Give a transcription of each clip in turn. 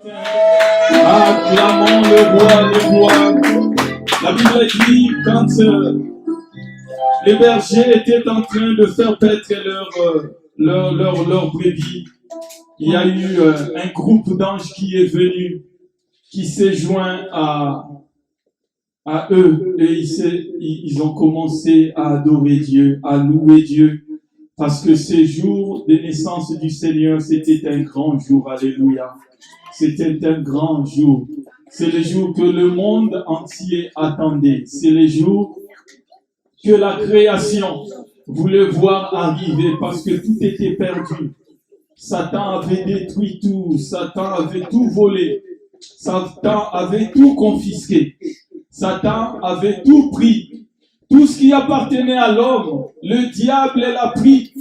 Acclamons le roi des rois. La Bible dit quand les bergers étaient en train de faire paître leur brebis, il y a eu un groupe d'anges qui est venu, qui s'est joint à eux et ils ont commencé à adorer Dieu, à louer Dieu, parce que ces jours de naissance du Seigneur, c'était un grand jour, alléluia. C'était un grand jour. C'est le jour que le monde entier attendait. C'est le jour que la création voulait voir arriver parce que tout était perdu. Satan avait détruit tout. Satan avait tout volé. Satan avait tout confisqué. Satan avait tout pris. Tout ce qui appartenait à l'homme, le diable l'a pris.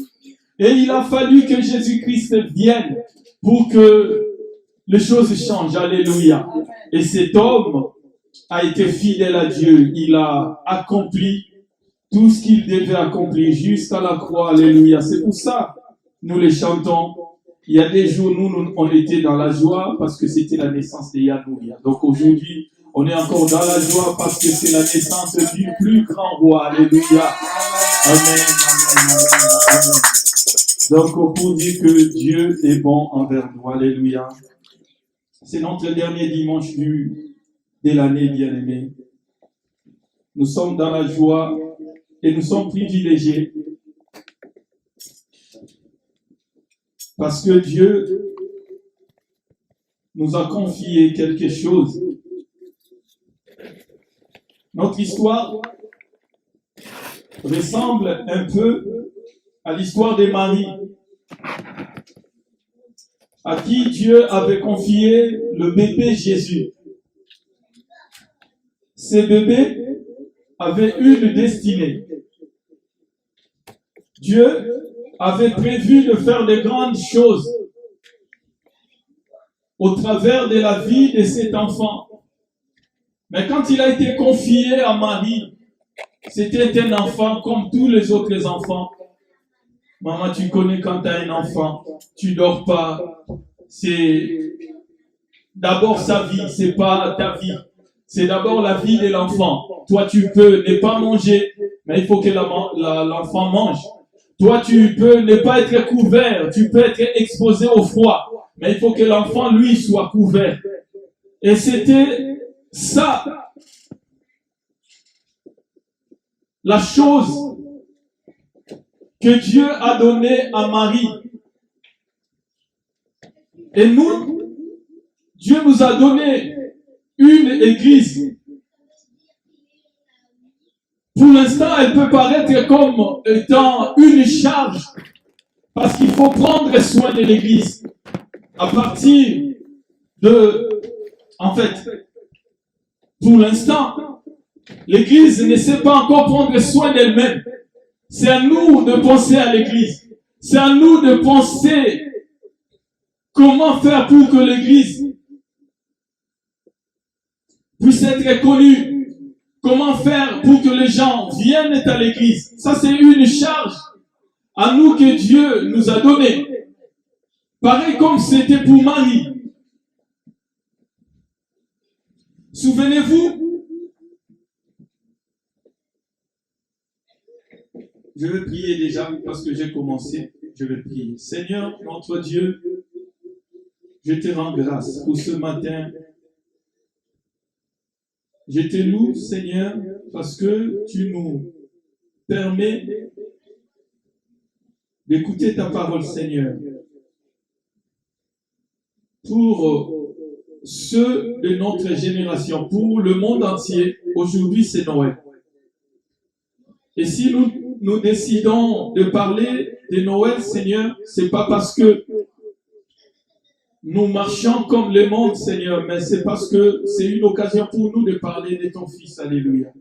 Et il a fallu que Jésus-Christ vienne pour que les choses changent. Alléluia. Et cet homme a été fidèle à Dieu. Il a accompli tout ce qu'il devait accomplir jusqu'à la croix. Alléluia. C'est pour ça nous les chantons. Il y a des jours, nous, on était dans la joie parce que c'était la naissance de Yanouia. Donc aujourd'hui, on est encore dans la joie parce que c'est la naissance du plus grand roi. Alléluia. Amen, amen, amen, amen. Donc pour dire que Dieu est bon envers nous. Alléluia. C'est notre dernier dimanche de l'année, bien-aimé. Nous sommes dans la joie et nous sommes privilégiés parce que Dieu nous a confié quelque chose. Notre histoire ressemble un peu à l'histoire de Marie, à qui Dieu avait confié le bébé Jésus. Ce bébé avait une destinée. Dieu avait prévu de faire de grandes choses au travers de la vie de cet enfant. Mais quand il a été confié à Marie, c'était un enfant comme tous les autres enfants. Maman, tu connais quand tu as un enfant, tu dors pas. C'est d'abord sa vie, c'est pas ta vie. C'est d'abord la vie de l'enfant. Toi, tu peux ne pas manger, mais il faut que l'enfant mange. Toi, tu peux ne pas être couvert, tu peux être exposé au froid, mais il faut que l'enfant, lui, soit couvert. Et c'était ça, la chose que Dieu a donnée à Marie. Et nous, Dieu nous a donné une église. Pour l'instant, elle peut paraître comme étant une charge parce qu'il faut prendre soin de l'église. À partir en fait, pour l'instant, l'église ne sait pas encore prendre soin d'elle-même. C'est à nous de penser à l'église. C'est à nous de penser comment faire pour que l'église puisse être connue. Comment faire pour que les gens viennent à l'église. Ça, c'est une charge à nous que Dieu nous a donnée. Pareil comme c'était pour Marie. Souvenez-vous, je vais prier déjà parce que j'ai commencé. Je vais prier. Seigneur, notre Dieu, je te rends grâce pour ce matin. Je te loue, Seigneur, parce que tu nous permets d'écouter ta parole, Seigneur. Pour ceux de notre génération, pour le monde entier, aujourd'hui c'est Noël. Et si nous décidons de parler de Noël, Seigneur, c'est pas parce que nous marchons comme le monde, Seigneur, mais c'est parce que c'est une occasion pour nous de parler de ton Fils. Alléluia.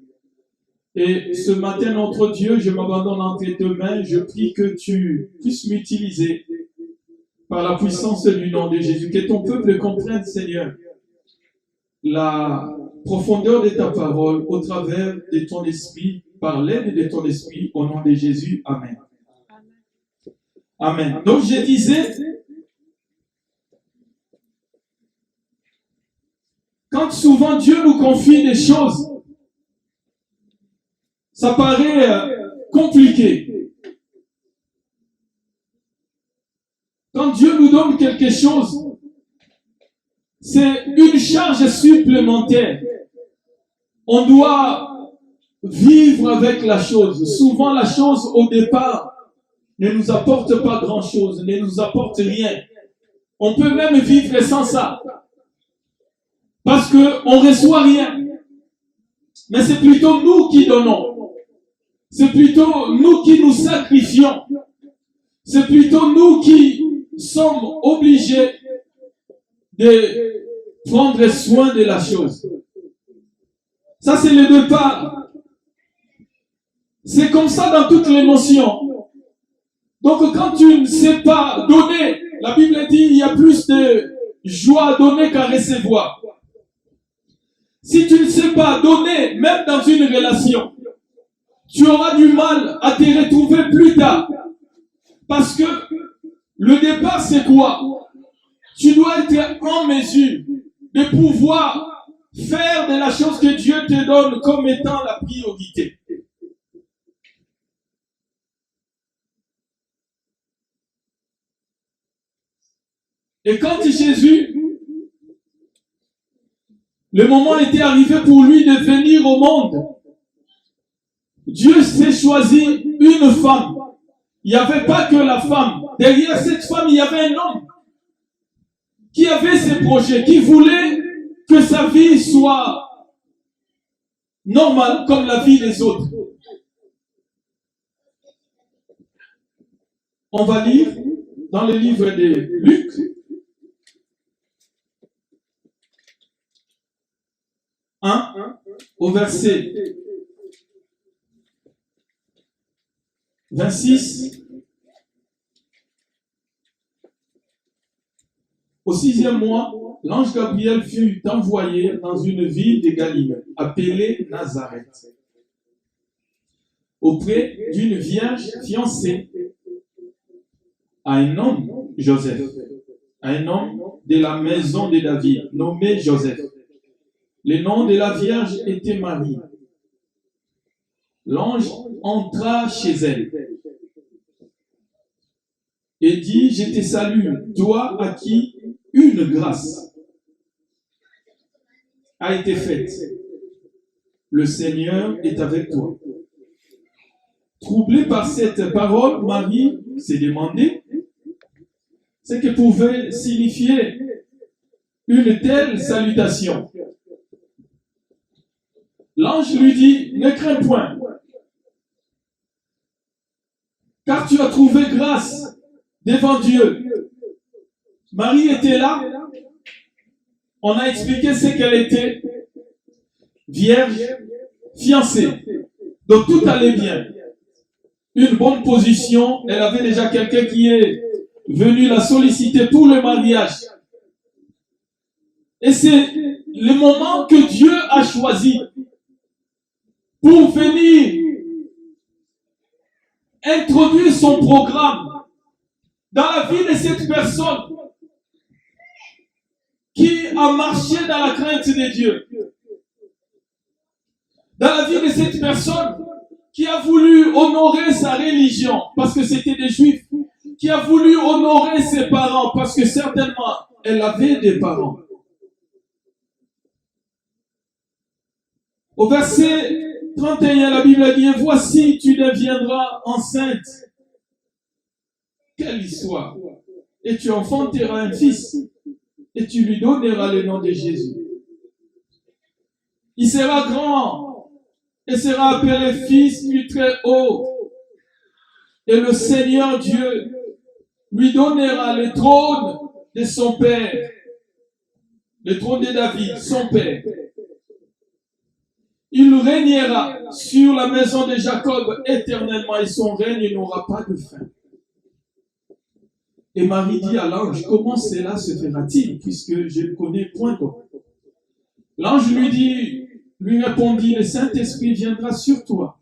Et ce matin, notre Dieu, je m'abandonne entre tes mains. Je prie que tu puisses m'utiliser par la puissance du nom de Jésus. Que ton peuple comprenne, Seigneur, la profondeur de ta parole au travers de ton esprit, par l'aide de ton esprit, au nom de Jésus. Amen. Amen. Donc je disais, quand souvent Dieu nous confie des choses, ça paraît compliqué. Quand Dieu nous donne quelque chose, c'est une charge supplémentaire. On doit vivre avec la chose. Souvent, la chose, au départ, ne nous apporte pas grand-chose, ne nous apporte rien. On peut même vivre sans ça. Parce qu'on ne reçoit rien. Mais c'est plutôt nous qui donnons. C'est plutôt nous qui nous sacrifions. C'est plutôt nous qui sommes obligés de prendre soin de la chose. Ça, c'est le départ. C'est comme ça dans toutes les notions. Donc, quand tu ne sais pas donner, la Bible dit il y a plus de joie à donner qu'à recevoir. Si tu ne sais pas donner, même dans une relation, tu auras du mal à te retrouver plus tard. Parce que le départ, c'est quoi? Tu dois être en mesure de pouvoir faire de la chose que Dieu te donne comme étant la priorité. Et quand Jésus, le moment était arrivé pour lui de venir au monde, Dieu s'est choisi une femme. Il n'y avait pas que la femme. Derrière cette femme, il y avait un homme qui avait ses projets, qui voulait que sa vie soit normale comme la vie des autres. On va lire dans le livre de Luc, au verset 26. Au 6e mois, l'ange Gabriel fut envoyé dans une ville de Galilée, appelée Nazareth, auprès d'une vierge fiancée à un homme, Joseph, à un homme de la maison de David, nommé Joseph. Le nom de la vierge était Marie. L'ange entra chez elle et dit, je te salue, toi à qui une grâce a été faite. Le Seigneur est avec toi. Troublée par cette parole, Marie s'est demandé ce que pouvait signifier une telle salutation. L'ange lui dit, ne crains point, car tu as trouvé grâce devant Dieu. Marie était là. On a expliqué ce qu'elle était. Vierge, fiancée. Donc tout allait bien. Une bonne position. Elle avait déjà quelqu'un qui est venu la solliciter pour le mariage. Et c'est le moment que Dieu a choisi pour venir introduire son programme dans la vie de cette personne qui a marché dans la crainte de Dieu. Dans la vie de cette personne qui a voulu honorer sa religion parce que c'était des Juifs, qui a voulu honorer ses parents parce que certainement elle avait des parents. Au verset 31, la Bible dit, voici, tu deviendras enceinte. Quelle histoire! Et tu enfanteras un fils, et tu lui donneras le nom de Jésus. Il sera grand, et sera appelé fils du Très-Haut. Et le Seigneur Dieu lui donnera le trône de son père, le trône de David, son père. Il régnera sur la maison de Jacob éternellement et son règne n'aura pas de fin. Et Marie dit à l'ange, comment cela se fera-t-il puisque je ne connais point d'homme? L'ange lui répondit, le Saint-Esprit viendra sur toi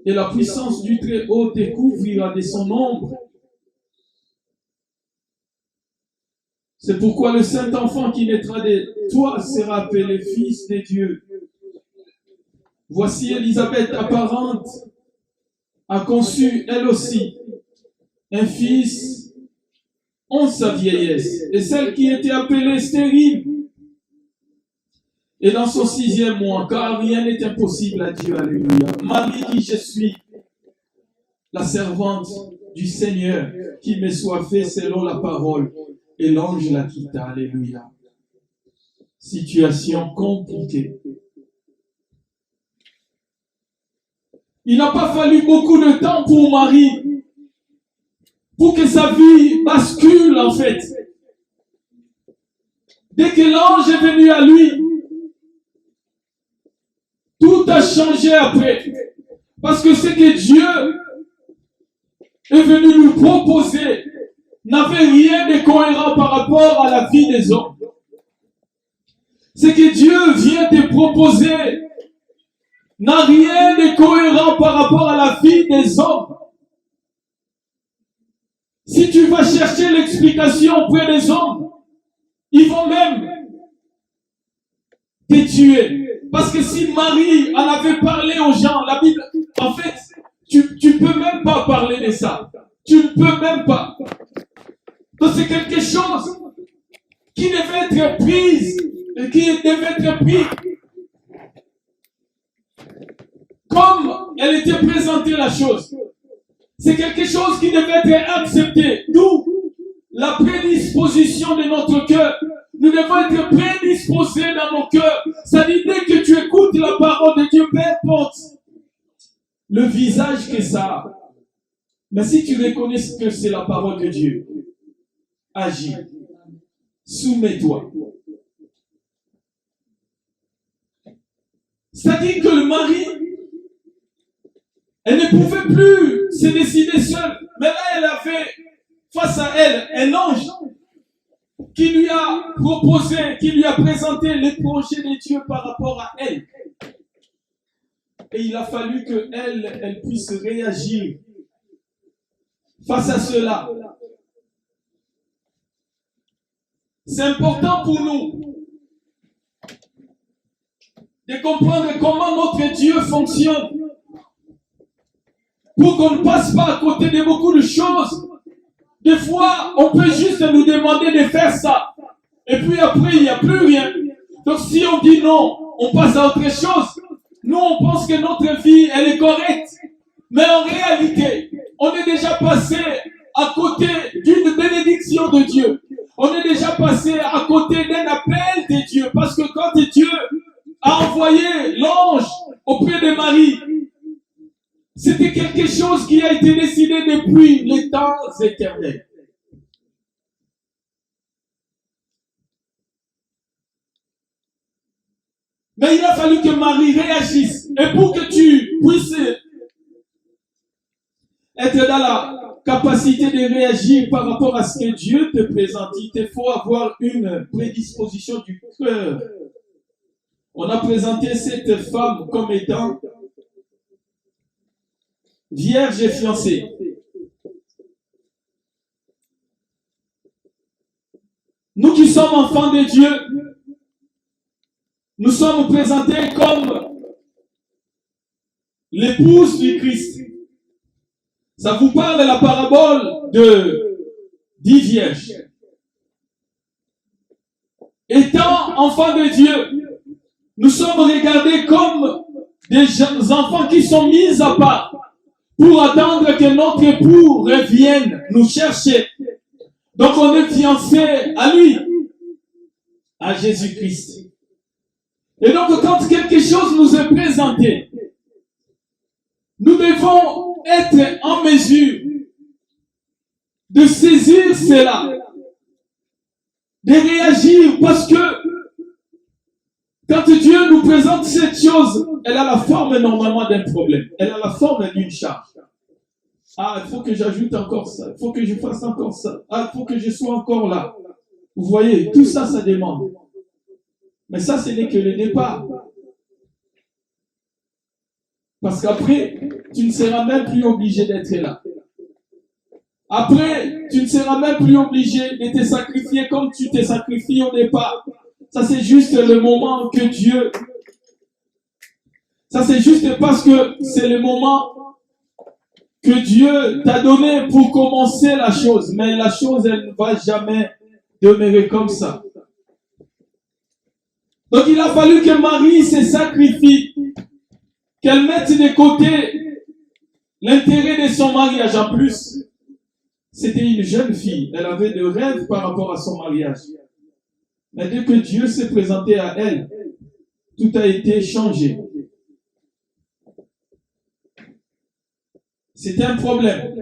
et la puissance du Très-Haut te couvrira de son ombre. C'est pourquoi le saint enfant qui naîtra de toi sera appelé fils de Dieu. Voici Élisabeth, apparente, a conçu elle aussi un fils en sa vieillesse, et celle qui était appelée stérile et dans son 6e mois, car rien n'est impossible à Dieu. Alléluia. Marie dit, je suis la servante du Seigneur, qu'il me soit fait selon la parole. Et l'ange la quitta. Alléluia. Situation compliquée. Il n'a pas fallu beaucoup de temps pour Marie, pour que sa vie bascule en fait. Dès que l'ange est venu à lui, tout a changé après. Parce que ce que Dieu est venu lui proposer n'avait rien de cohérent par rapport à la vie des hommes. Ce que Dieu vient te proposer n'a rien de cohérent par rapport à la vie des hommes. Si tu vas chercher l'explication auprès des hommes, ils vont même te tuer. Parce que si Marie en avait parlé aux gens, la Bible, en fait, tu peux même pas parler de ça. Tu ne peux même pas. Donc c'est quelque chose qui devait être pris comme elle était présentée la chose. C'est quelque chose qui devait être accepté. D'où la prédisposition de notre cœur. Nous devons être prédisposés dans nos cœurs. Ça dit, dès que tu écoutes la parole de Dieu, peu importe le visage que ça a. Mais si tu reconnais que c'est la parole de Dieu, agis. Soumets-toi. C'est-à-dire que le mari, elle ne pouvait plus se décider seule. Mais là, elle avait face à elle un ange qui lui a proposé, qui lui a présenté les projets de Dieu par rapport à elle. Et il a fallu qu'elle puisse réagir face à cela. C'est important pour nous de comprendre comment notre Dieu fonctionne pour qu'on ne passe pas à côté de beaucoup de choses. Des fois, on peut juste nous demander de faire ça. Et puis après, il n'y a plus rien. Donc si on dit non, on passe à autre chose. Nous, on pense que notre vie, elle est correcte. Mais en réalité, on est déjà passé à côté d'une bénédiction de Dieu. On est déjà passé à côté d'un appel de Dieu. Parce que quand Dieu a envoyé l'ange auprès de Marie, c'était quelque chose qui a été décidé depuis les temps éternels. Mais il a fallu que Marie réagisse. Et pour que tu puisses être dans la capacité de réagir par rapport à ce que Dieu te présente, il te faut avoir une prédisposition du cœur. On a présenté cette femme comme étant vierge et fiancée. Nous qui sommes enfants de Dieu, nous sommes présentés comme l'épouse du Christ. Ça vous parle de la parabole de 10 vierges. Étant enfants de Dieu, nous sommes regardés comme des enfants qui sont mis à part pour attendre que notre époux revienne nous chercher. Donc on est fiancés à lui, à Jésus-Christ. Et donc quand quelque chose nous est présenté, nous devons être en mesure de saisir cela, de réagir, parce que quand Dieu nous présente cette chose, elle a la forme normalement d'un problème. Elle a la forme d'une charge. Ah, il faut que j'ajoute encore ça. Il faut que je fasse encore ça. Ah, il faut que je sois encore là. Vous voyez, tout ça, ça demande. Mais ça, ce n'est que le départ. Parce qu'après, tu ne seras même plus obligé d'être là. Après, tu ne seras même plus obligé de te sacrifier comme tu t'es sacrifié au départ. Ça, c'est juste le moment que Dieu... Ça, c'est juste parce que c'est le moment que Dieu t'a donné pour commencer la chose. Mais la chose, elle ne va jamais demeurer comme ça. Donc, il a fallu que Marie se sacrifie, qu'elle mette de côté l'intérêt de son mariage. En plus, c'était une jeune fille. Elle avait des rêves par rapport à son mariage. Mais dès que Dieu s'est présenté à elle, tout a été changé. C'était un problème.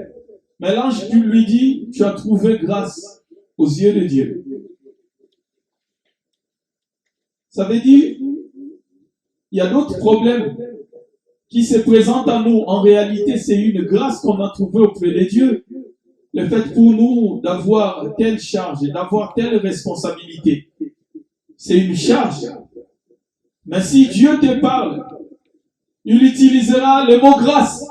Mais l'ange lui dit, tu as trouvé grâce aux yeux de Dieu. Ça veut dire, il y a d'autres problèmes qui se présentent à nous. En réalité, c'est une grâce qu'on a trouvée auprès de Dieu. Le fait pour nous d'avoir telle charge, d'avoir telle responsabilité, c'est une charge. Mais si Dieu te parle, il utilisera le mot grâce.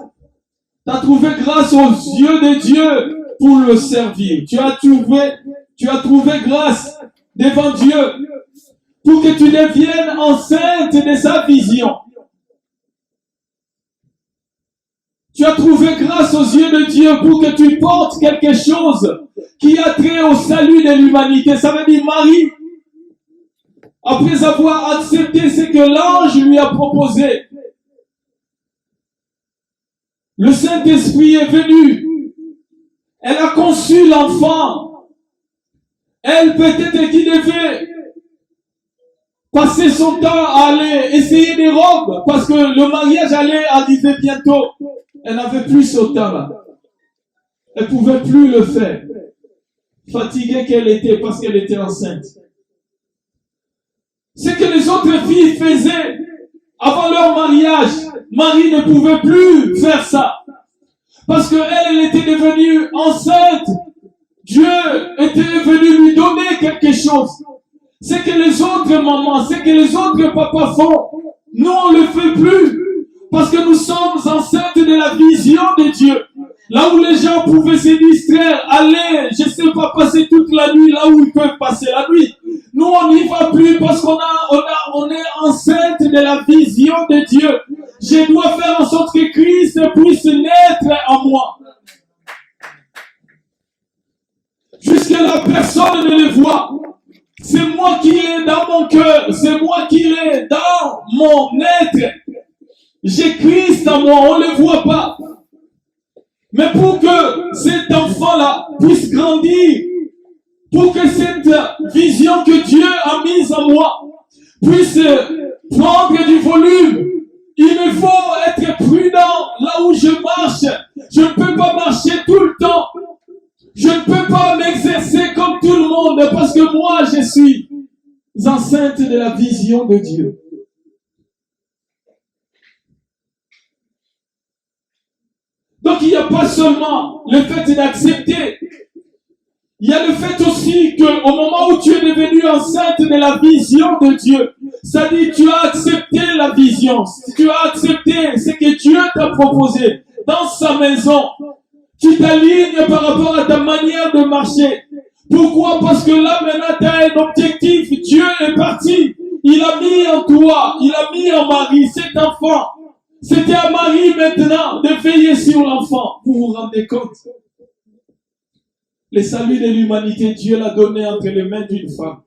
Tu as trouvé grâce aux yeux de Dieu pour le servir. Tu as trouvé grâce devant Dieu pour que tu deviennes enceinte de sa vision. Tu as trouvé grâce aux yeux de Dieu pour que tu portes quelque chose qui a trait au salut de l'humanité. Ça veut dire Marie, après avoir accepté ce que l'ange lui a proposé, le Saint-Esprit est venu. Elle a conçu l'enfant. Elle peut-être qui devait passer son temps à aller essayer des robes parce que le mariage allait arriver bientôt. Elle n'avait plus ce temps-là. Elle ne pouvait plus le faire. Fatiguée qu'elle était parce qu'elle était enceinte. Ce que les autres filles faisaient avant leur mariage, Marie ne pouvait plus faire ça. Parce qu'elle, elle était devenue enceinte. Dieu était venu lui donner quelque chose. Ce que les autres mamans, ce que les autres papas font, nous on ne le fait plus. Parce que nous sommes enceintes de la vision de Dieu. Là où les gens pouvaient se distraire, aller, je ne sais pas, passer toute la nuit là où ils peuvent passer la nuit. Nous, on n'y va plus parce qu'on est enceinte de la vision de Dieu. Je dois faire en sorte que Christ puisse naître en moi. Jusque-là, personne ne le voit. C'est moi qui l'ai dans mon cœur. C'est moi qui l'ai dans mon être. J'ai Christ en moi, on ne le voit pas. Mais pour que cet enfant-là puisse grandir, pour que cette vision que Dieu a mise en moi puisse prendre du volume, il me faut être prudent là où je marche. Je ne peux pas marcher tout le temps. Je ne peux pas m'exercer comme tout le monde parce que moi, je suis enceinte de la vision de Dieu. Donc, il n'y a pas seulement le fait d'accepter. Il y a le fait aussi qu'au moment où tu es devenu enceinte de la vision de Dieu, ça dit tu as accepté la vision, tu as accepté ce que Dieu t'a proposé dans sa maison. Tu t'alignes par rapport à ta manière de marcher. Pourquoi? Parce que là maintenant tu as un objectif. Dieu est parti. Il a mis en toi, il a mis en Marie cet enfant. C'était à Marie maintenant de veiller sur l'enfant. Vous vous rendez compte? Le salut de l'humanité, Dieu l'a donné entre les mains d'une femme.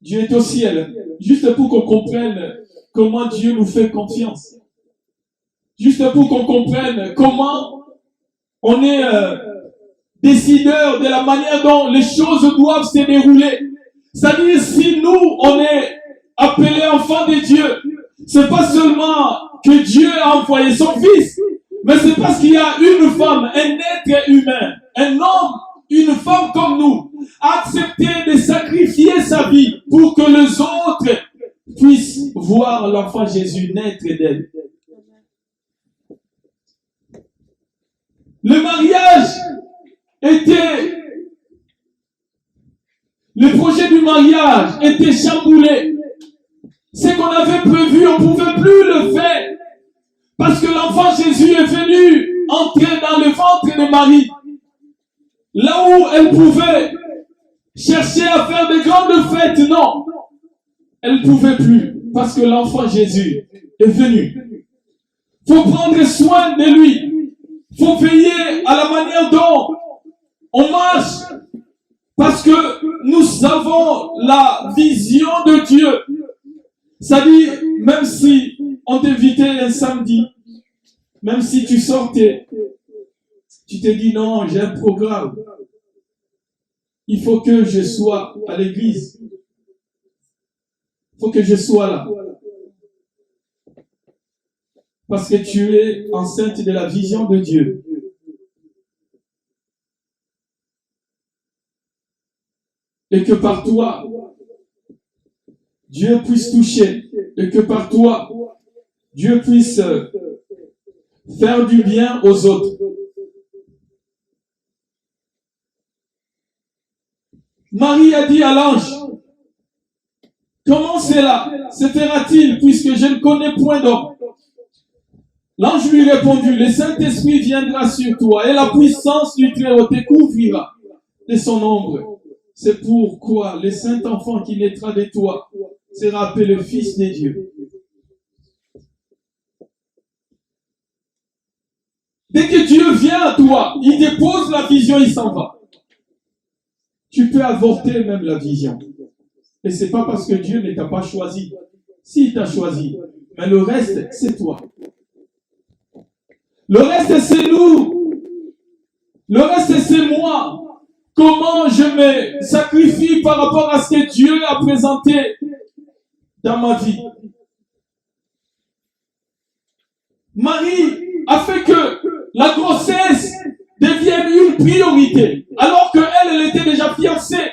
Dieu est au ciel. Juste pour qu'on comprenne comment Dieu nous fait confiance. Juste pour qu'on comprenne comment on est décideur de la manière dont les choses doivent se dérouler. C'est-à-dire, si nous, on est appelés enfants de Dieu, c'est pas seulement que Dieu a envoyé son Fils, mais c'est parce qu'il y a une femme, un être humain, un homme, une femme comme nous, a accepté de sacrifier sa vie pour que les autres puissent voir l'enfant Jésus naître d'elle. Le mariage était... Le projet du mariage était chamboulé. Ce qu'on avait prévu, on ne pouvait plus le faire. Parce que l'enfant Jésus est venu entrer dans le ventre de Marie, là où elle pouvait chercher à faire de grandes fêtes, non. Elle ne pouvait plus parce que l'enfant Jésus est venu. Il faut prendre soin de lui. Il faut veiller à la manière dont on marche parce que nous avons la vision de Dieu. Ça dit, même si on t'invitait un samedi, même si tu sortais, tu te dis non, j'ai un programme. Il faut que je sois à l'église. Il faut que je sois là. Parce que tu es enceinte de la vision de Dieu. Et que par toi, Dieu puisse toucher. Et que par toi, Dieu puisse faire du bien aux autres. Marie a dit à l'ange, comment cela se fera-t-il puisque je ne connais point d'homme? L'ange lui répondit, le Saint-Esprit viendra sur toi et la puissance du Très-Haut te couvrira de son ombre. C'est pourquoi le Saint-Enfant qui naîtra de toi sera appelé le Fils de Dieu. Dès que Dieu vient à toi, il dépose la vision, il s'en va. Tu peux avorter même la vision. Et c'est pas parce que Dieu ne t'a pas choisi. S'il t'a choisi, mais le reste, c'est toi. Le reste, c'est nous. Le reste, c'est moi. Comment je me sacrifie par rapport à ce que Dieu a présenté dans ma vie. Marie a fait que la grossesse devienne une priorité, alors qu'elle était déjà fiancée.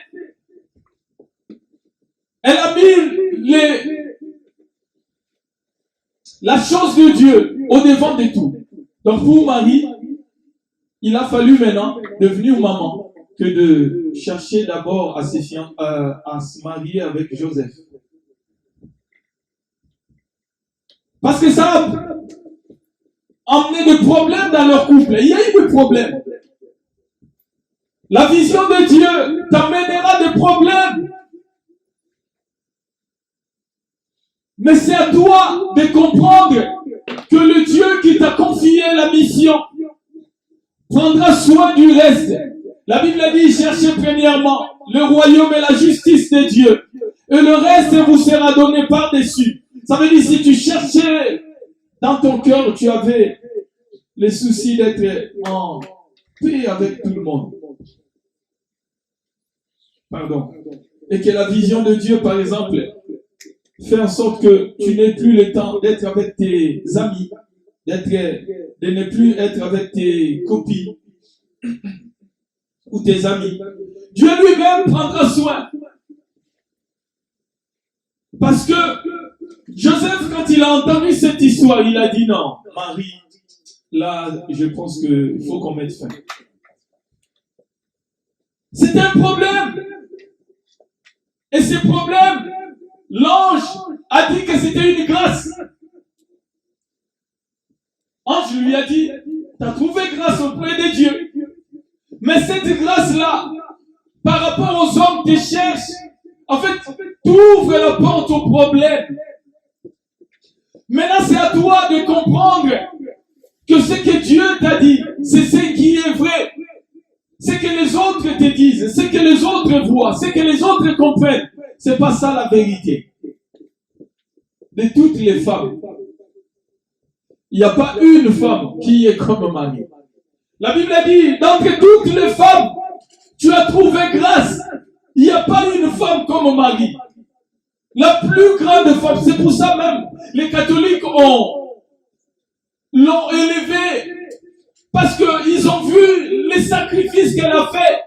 Elle a mis la chose de Dieu au devant de tout. Donc pour Marie, il a fallu maintenant devenir maman que de chercher d'abord à se marier avec Joseph. Parce que ça a emmené des problèmes dans leur couple. Il y a eu des problèmes. La vision de Dieu t'amènera des problèmes. Mais c'est à toi de comprendre que le Dieu qui t'a confié la mission prendra soin du reste. La Bible dit, cherchez premièrement le royaume et la justice de Dieu. Et le reste vous sera donné par-dessus. Ça veut dire, si tu cherchais dans ton cœur, tu avais le souci d'être en paix avec tout le monde. Pardon. Et que la vision de Dieu, par exemple, fait en sorte que tu n'aies plus le temps d'être avec tes amis, de ne plus être avec tes copines ou tes amis. Dieu lui-même prendra soin. Parce que Joseph, quand il a entendu cette histoire, il a dit non, Marie, là, je pense qu'il faut qu'on mette fin. C'est un problème. Et ce problème, l'ange a dit que c'était une grâce. L'ange lui a dit, tu as trouvé grâce auprès de Dieu. Mais cette grâce-là, par rapport aux hommes qui cherchent, en fait, t'ouvre la porte au problème. Maintenant, c'est à toi de comprendre que ce que Dieu t'a dit, c'est ce qui est vrai. Ce que les autres te disent, ce que les autres voient, ce que les autres comprennent, c'est pas ça la vérité. De toutes les femmes, il n'y a pas une femme qui est comme Marie. La Bible dit, d'entre toutes les femmes, tu as trouvé grâce. Il n'y a pas une femme comme Marie. La plus grande femme, c'est pour ça même, les catholiques l'ont élevée, parce qu'ils ont vu les sacrifices qu'elle a fait.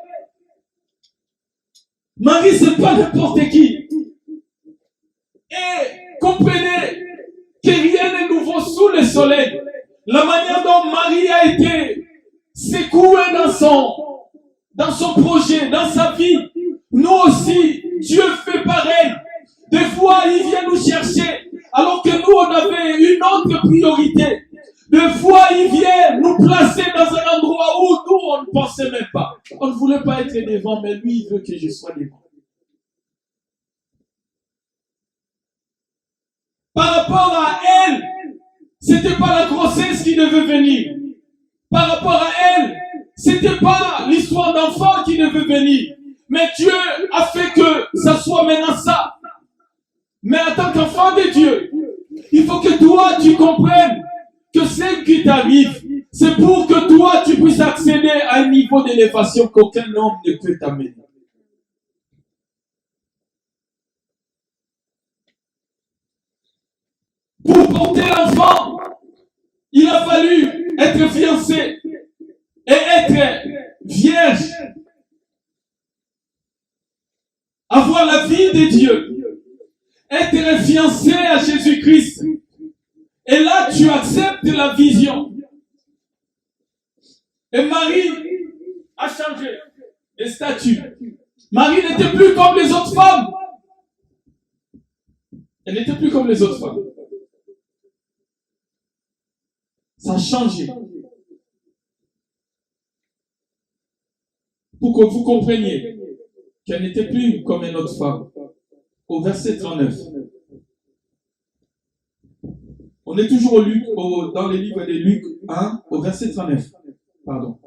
Marie, c'est pas n'importe qui. Et comprenez que rien n'est nouveau sous le soleil. La manière dont Marie a été secouée dans son projet, dans sa vie, nous aussi, Dieu fait pareil. Des fois, il vient nous chercher, alors que nous, on avait une autre priorité. Des fois, il vient nous placé dans un endroit où nous, on ne pensait même pas. On ne voulait pas être devant, mais lui, il veut que je sois devant. Par rapport à elle, c'était pas la grossesse qui devait venir. Par rapport à elle, c'était pas l'histoire d'enfant qui devait venir. Mais Dieu a fait que ça soit maintenant ça. Mais en tant qu'enfant de Dieu, il faut que toi, tu comprennes que ce qui t'arrive, c'est pour que toi, tu puisses accéder à un niveau d'élévation qu'aucun homme ne peut t'amener. Pour porter l'enfant, il a fallu être fiancé et être vierge. Avoir la vie de Dieu. Être fiancé à Jésus-Christ. Et là, tu acceptes la vision. Et Marie a changé de statut. Marie n'était plus comme les autres femmes. Elle n'était plus comme les autres femmes. Ça a changé. Pour que vous compreniez qu'elle n'était plus comme une autre femme. Au verset 39. On est toujours dans les livres de Luc 1, au verset 39. Pardon.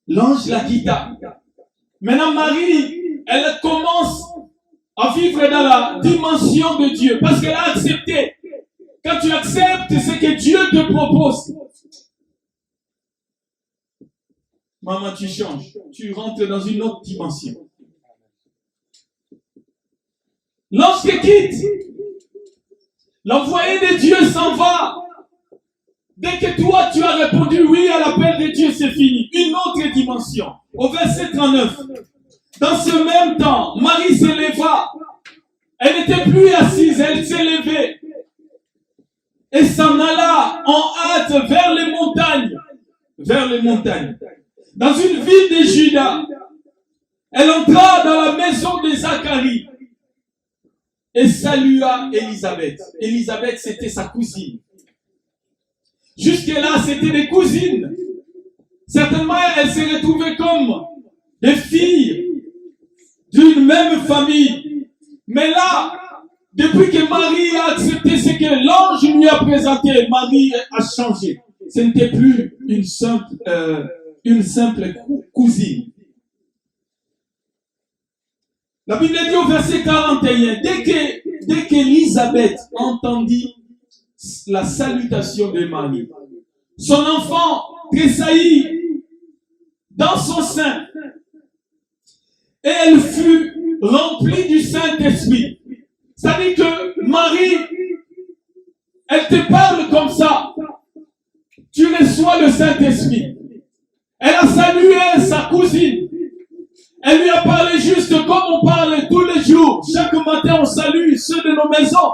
L'ange la quitta. Maintenant, Marie, elle commence à vivre dans la dimension de Dieu parce qu'elle a accepté. Quand tu acceptes ce que Dieu te propose, maman, tu changes. Tu rentres dans une autre dimension. L'ange te quitte. L'envoyé de Dieu s'en va. Dès que toi, tu as répondu oui à l'appel de Dieu, c'est fini. Une autre dimension. Au verset 39. Dans ce même temps, Marie s'éleva. Elle n'était plus assise, elle s'est levée. Et s'en alla en hâte vers les montagnes. Vers les montagnes. Dans une ville de Juda. Elle entra dans la maison de Zacharie. Et salua Élisabeth. Élisabeth, c'était sa cousine. Jusque-là, c'était des cousines. Certainement, elles se retrouvaient comme des filles d'une même famille. Mais là, depuis que Marie a accepté ce que l'ange lui a présenté, Marie a changé. Ce n'était plus une simple cousine. La Bible dit au verset 41, dès qu'Élisabeth entendit la salutation de Marie, son enfant tressaillit dans son sein et elle fut remplie du Saint-Esprit. C'est-à-dire que Marie, elle te parle comme ça. Tu reçois le Saint-Esprit. Elle a salué sa cousine. Elle lui a parlé juste comme on parle tous les jours. Chaque matin, on salue ceux de nos maisons.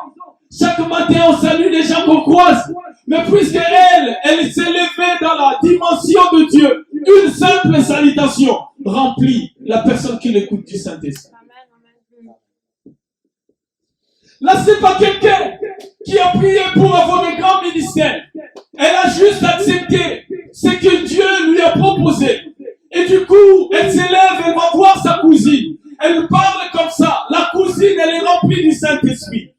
Chaque matin, on salue les gens qu'on croise. Mais puisque elle s'est levée dans la dimension de Dieu, une simple salutation remplit la personne qui l'écoute du Saint-Esprit. Là, c'est pas quelqu'un qui a prié pour avoir un grand ministère. Elle a juste accepté ce que Dieu lui a proposé. Et du coup, elle s'élève, elle va voir sa cousine. Elle parle comme ça. La cousine, elle est remplie du Saint-Esprit.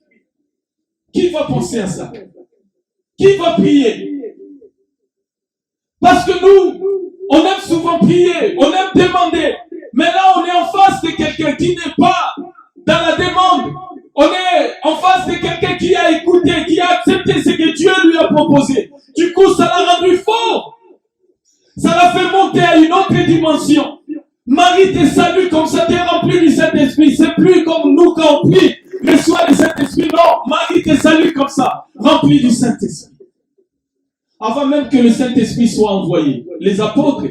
Qui va penser à ça? Qui va prier? Parce que nous, on aime souvent prier, on aime demander. Mais là, on est en face de quelqu'un qui n'est pas dans la demande. On est en face de quelqu'un qui a écouté, qui a accepté ce que Dieu lui a proposé. Du coup, ça l'a rendu fort. Ça l'a fait monter à une autre dimension. Marie te salue comme ça, t'es rempli du Saint-Esprit. C'est plus comme nous quand on prie. Reçois le Saint-Esprit. Non, Marie te salue comme ça, rempli du Saint-Esprit. Avant même que le Saint-Esprit soit envoyé, les apôtres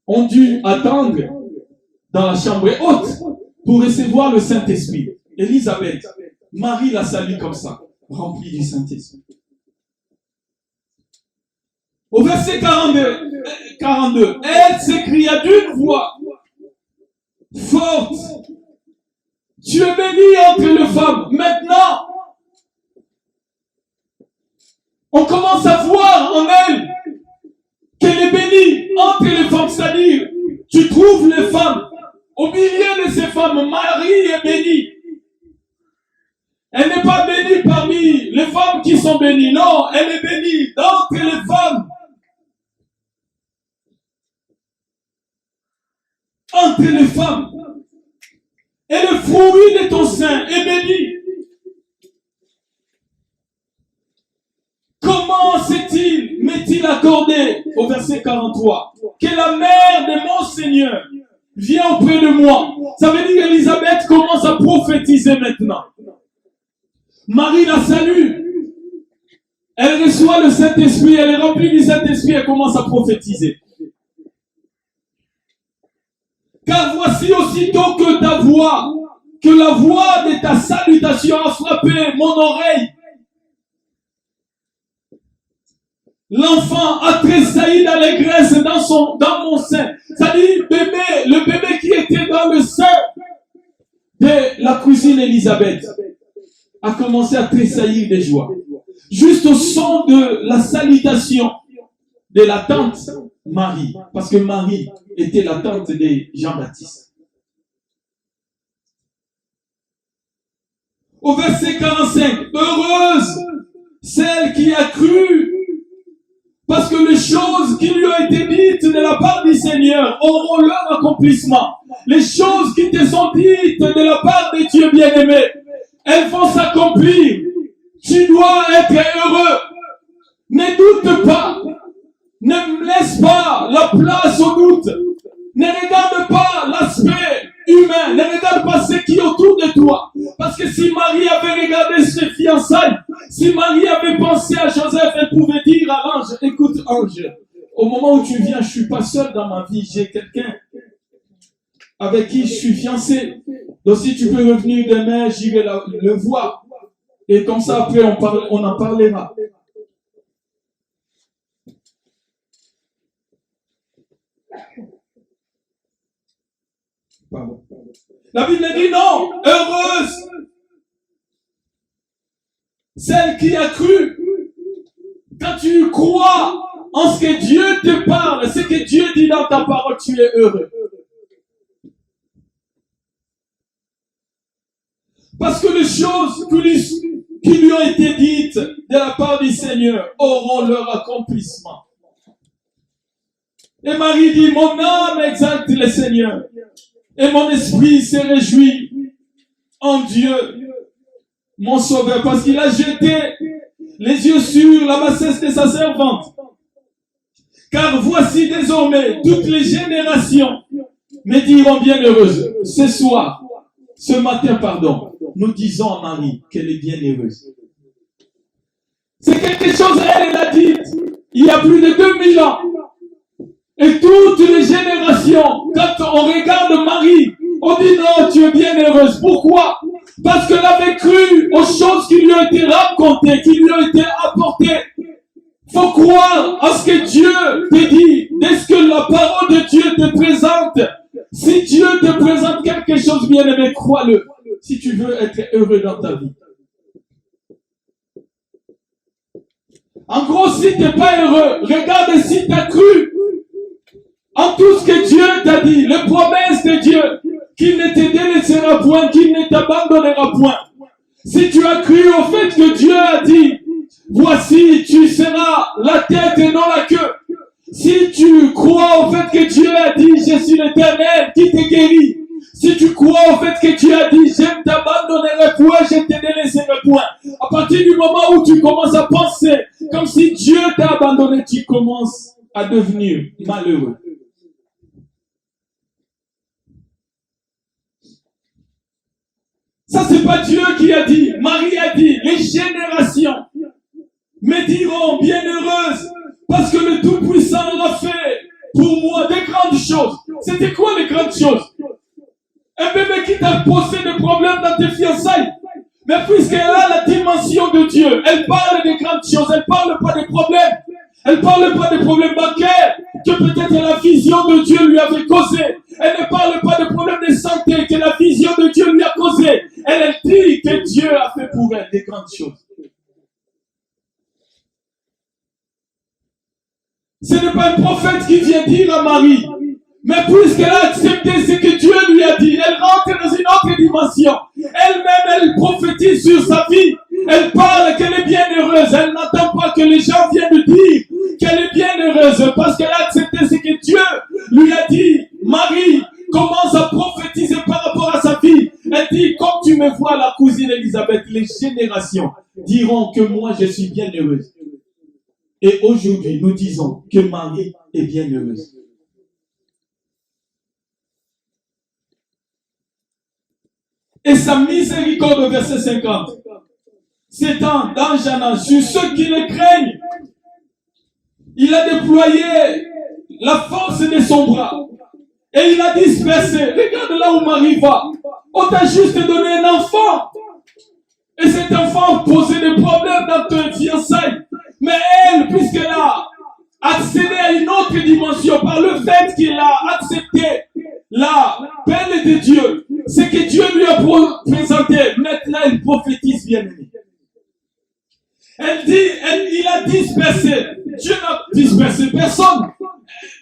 ont dû attendre dans la chambre haute pour recevoir le Saint-Esprit. Élisabeth, Marie la salue comme ça, remplie du Saint-Esprit. Au verset 42, elle s'écria d'une voix forte, tu es bénie entre les femmes. Maintenant, on commence à voir en elle qu'elle est bénie entre les femmes, c'est-à-dire, tu trouves les femmes, au milieu de ces femmes, Marie est bénie. Elle n'est pas bénie parmi les femmes qui sont bénies, non, elle est bénie d'entre les femmes. Entre les femmes. Et le fruit de ton sein est béni. Comment m'est-il accordé, au verset 43, que la mère de mon Seigneur vient auprès de moi? Ça veut dire qu'Élisabeth commence à prophétiser maintenant. Marie la salue. Elle reçoit le Saint-Esprit, elle est remplie du Saint-Esprit, elle commence à prophétiser. Car voici aussitôt que la voix de ta salutation a frappé mon oreille, l'enfant a tressailli d'allégresse dans mon sein. C'est-à-dire, le bébé qui était dans le sein de la cousine Élisabeth a commencé à tressaillir de joie. Juste au son de la salutation de la tante Marie, parce que Marie était la tante de Jean-Baptiste. Au verset 45, heureuse celle qui a cru, parce que les choses qui lui ont été dites de la part du Seigneur auront leur accomplissement. Les choses qui te sont dites de la part de Dieu bien-aimé, elles vont s'accomplir. Tu dois être heureux. Ne doute pas. Ne laisse pas la place au doute. Ne regarde pas l'aspect humain. Ne regarde pas ce qui est autour de toi. Parce que si Marie avait regardé ses fiançailles, si Marie avait pensé à Joseph, elle pouvait dire à l'ange, écoute ange, au moment où tu viens, je suis pas seul dans ma vie, j'ai quelqu'un avec qui je suis fiancé. Donc si tu peux revenir demain, j'irai le voir. Et comme ça, après, on en parlera. Pardon. La Bible dit non, heureuse celle qui a cru. Quand tu crois en ce que Dieu te parle, ce que Dieu dit dans ta parole, tu es heureux. Parce que les choses qui lui ont été dites de la part du Seigneur auront leur accomplissement. Et Marie dit, mon âme exalte le Seigneur, et mon esprit se réjouit en Dieu, mon sauveur, parce qu'il a jeté les yeux sur la bassesse de sa servante. Car voici désormais toutes les générations me diront bienheureuse. Ce matin, nous disons à Marie qu'elle est bienheureuse. C'est quelque chose, elle a dit il y a plus de 2000 ans. Et toutes les générations, quand on regarde Marie, on dit non, tu es bienheureuse. Pourquoi? Parce qu'elle avait cru aux choses qui lui ont été racontées, qui lui ont été apportées. Faut croire à ce que Dieu te dit, dès ce que la parole de Dieu te présente. Si Dieu te présente quelque chose, bien-aimé, crois-le. Si tu veux être heureux dans ta vie. En gros, si tu n'es pas heureux, regarde si tu as cru en tout ce que Dieu t'a dit, les promesses de Dieu, qu'il ne te délaissera point, qu'il ne t'abandonnera point. Si tu as cru au fait que Dieu a dit, voici, tu seras la tête et non la queue. Si tu crois au fait que Dieu a dit, je suis l'Éternel qui te guérit. Si tu crois au fait que Dieu a dit, je ne t'abandonnerai point, je ne te délaisserai point. À partir du moment où tu commences à penser comme si Dieu t'a abandonné, tu commences à devenir malheureux. Ça, c'est pas Dieu qui a dit. Marie a dit, les générations me diront bienheureuses parce que le Tout-Puissant aura fait pour moi des grandes choses. C'était quoi les grandes choses? Un bébé qui t'a posé des problèmes dans tes fiançailles. Mais puisqu'elle a la dimension de Dieu, elle parle des grandes choses, elle parle pas des problèmes. Elle ne parle pas des problèmes bancaires que peut-être la vision de Dieu lui avait causé. Elle ne parle pas des problèmes de santé que la vision de Dieu lui a causé. Elle dit que Dieu a fait pour elle des grandes choses. Ce n'est pas un prophète qui vient dire à Marie, mais puisqu'elle a accepté ce que Dieu lui a dit, elle rentre dans une autre dimension. Elle-même, elle prophétise sur sa vie. Elle parle qu'elle est bien heureuse. Elle n'attend pas que les gens viennent dire qu'elle est bien heureuse parce qu'elle a accepté ce que Dieu lui a dit. Marie commence à prophétiser par rapport à sa vie. Elle dit, comme tu me vois, la cousine Élisabeth, les générations diront que moi je suis bien heureuse. Et aujourd'hui, nous disons que Marie est bien heureuse. Et sa miséricorde, verset 50, s'étend dans Jana sur ceux qui le craignent. Il a déployé la force de son bras et il a dispersé. Regarde là où Marie va. On t'a juste donné un enfant. Et cet enfant posait des problèmes dans tes fiançailles. Mais elle, puisqu'elle a accédé à une autre dimension par le fait qu'elle a accepté la peine de Dieu, ce que Dieu lui a présenté, maintenant elle prophétise bien aimé. Elle dit, il a dispersé. Dieu n'a dispersé personne.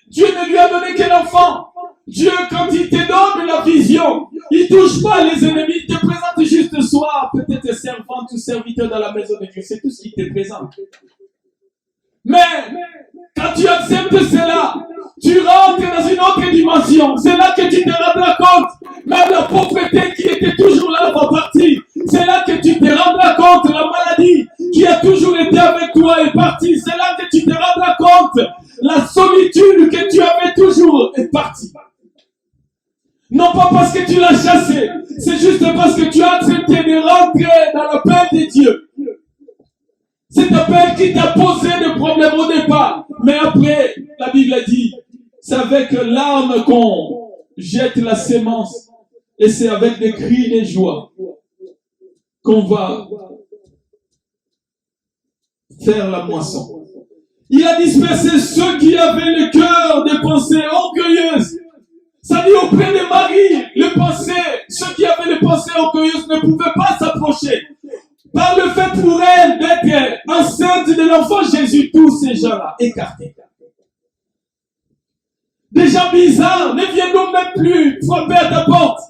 Dieu ne lui a donné qu'un enfant. Dieu, quand il te donne la vision, il ne touche pas les ennemis, il te présente juste soir, peut-être servante ou serviteur dans la maison de Dieu. C'est tout ce qu'il te présente. Mais, quand tu acceptes cela, tu rentres dans une autre dimension. C'est là que tu te rendras compte. Même la pauvreté qui était toujours là va partir. C'est là que tu te rendras compte. La maladie qui a toujours été avec toi est partie. C'est là que tu te rendras compte. La solitude que tu avais toujours est partie. Non pas parce que tu l'as chassé. C'est juste parce que tu as accepté de rentrer dans la paix de Dieu. C'est ta paix qui t'a posé des problèmes au départ. Mais après, la Bible dit, c'est avec l'arme qu'on jette la sémence. Et c'est avec des cris de joie qu'on va faire la moisson. Il a dispersé ceux qui avaient le cœur des pensées orgueilleuses. Ça dit auprès de Marie, ceux qui avaient les pensées orgueilleuses ne pouvaient pas s'approcher. Par le fait pour elle d'être enceinte de l'enfant Jésus, tous ces gens-là écartés. Des gens bizarres ne viendront même plus frapper à ta porte.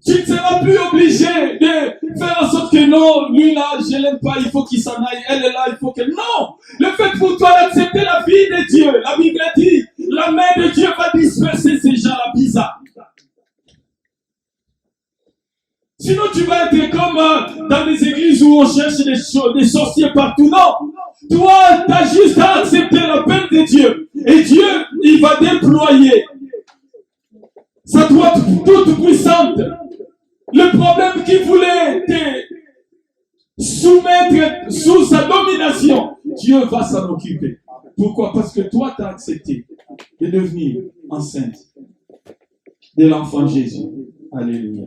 Tu ne seras plus obligé de faire en sorte que non, lui là, je l'aime pas, il faut qu'il s'en aille, elle est là, il faut qu'elle... Non! Le fait pour toi d'accepter la vie de Dieu, la Bible dit, la main de Dieu va disperser ces gens-là bizarres. Sinon, tu vas être comme dans des églises où on cherche des sorciers partout. Non! Toi, tu as juste à accepter la peine de Dieu. Et Dieu, il va déployer sa droite toute puissante. Le problème qui voulait te soumettre sous sa domination, Dieu va s'en occuper. Pourquoi? Parce que toi, tu as accepté de devenir enceinte de l'enfant Jésus. Alléluia.